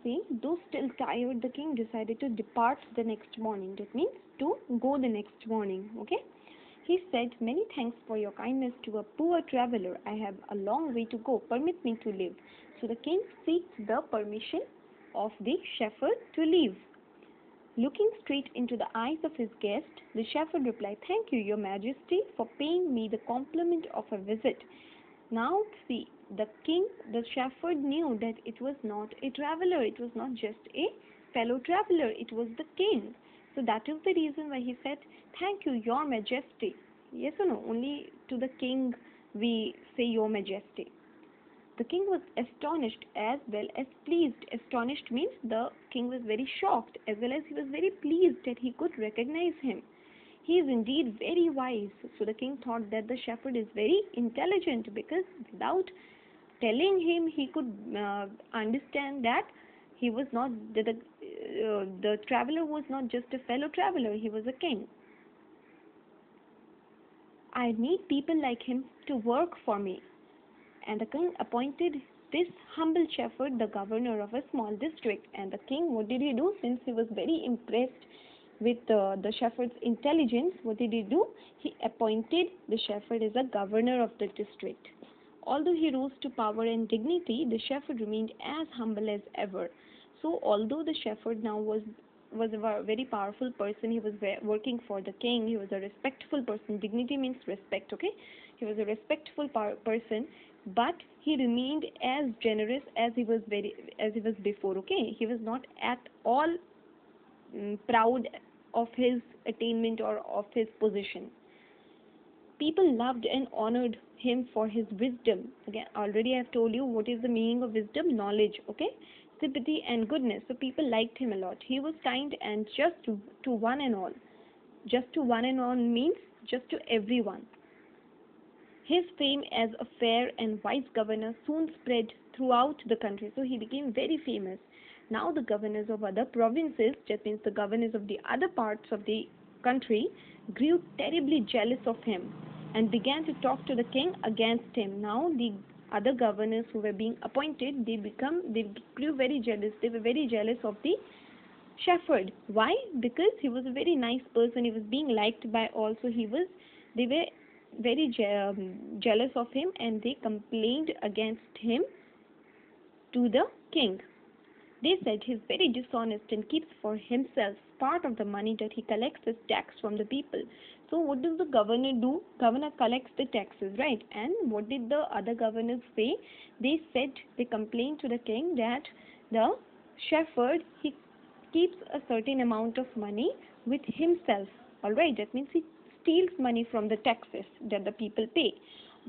See, though still tired, the king decided to depart the next morning. That means to go the next morning. Okay. He said, "Many thanks for your kindness to a poor traveler. I have a long way to go. Permit me to leave." So the king seeks the permission of the shepherd to leave. Looking straight into the eyes of his guest, the shepherd replied, "Thank you, your majesty, for paying me the compliment of a visit." Now, see, the king, the shepherd knew that it was not a traveler, it was not just a fellow traveler, it was the king. So that is the reason why he said, "Thank you, your majesty." Yes or no? Only to the king we say your majesty. The king was astonished as well as pleased. Astonished means the king was very shocked, as well as he was very pleased that he could recognize him. He is indeed very wise. So the king thought that the shepherd is very intelligent, because without telling him, he could understand that he was not the traveler was not just a fellow traveler, he was a king. "I need people like him to work for me." And the king appointed this humble shepherd the governor of a small district. And the king, what did he do? Since he was very impressed with the shepherd's intelligence, what did he do? He appointed the shepherd as a governor of the district. Although he rose to power and dignity, the shepherd remained as humble as ever. So, although the shepherd now was a very powerful person, he was working for the king. He was a respectful person. Dignity means respect. Okay, he was a respectful person, but he remained as generous as he was before. Okay, he was not at all proud of his attainment or of his position. People loved and honored him for his wisdom. Again, already I've told you what is the meaning of wisdom: knowledge, okay? Sympathy and goodness. So people liked him a lot. He was kind and just to one and all. Just to one and all means just to everyone. His fame as a fair and wise governor soon spread throughout the country, so he became very famous. Now, the governors of other provinces, that means the governors of the other parts of the country, grew terribly jealous of him and began to talk to the king against him. Now, the other governors who were being appointed, they grew very jealous. They were very jealous of the shepherd. Why? Because he was a very nice person. He was being liked by all. So they were very jealous of him, and they complained against him to the king. They said he's very dishonest and keeps for himself part of the money that he collects as tax from the people. So what does the governor do? Governor collects the taxes, right? And what did the other governors say? They said, they complained to the king that the shepherd, he keeps a certain amount of money with himself. Alright, that means he steals money from the taxes that the people pay.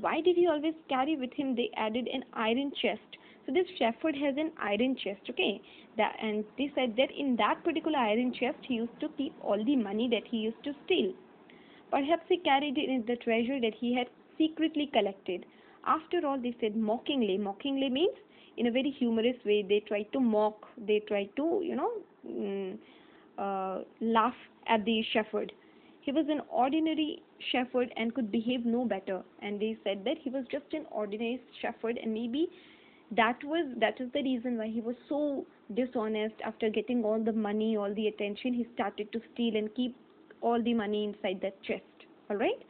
Why did he always carry with him? They added an iron chest. So this shepherd has an iron chest, okay? And they said that in that particular iron chest, he used to keep all the money that he used to steal. Perhaps he carried it in the treasure that he had secretly collected. After all, they said mockingly. Mockingly means in a very humorous way. They tried to mock. They tried to, laugh at the shepherd. He was an ordinary shepherd and could behave no better. And they said that he was just an ordinary shepherd, and maybe that is the reason why he was so dishonest. After getting all the money, all the attention, he started to steal and keep all the money inside that chest. All right.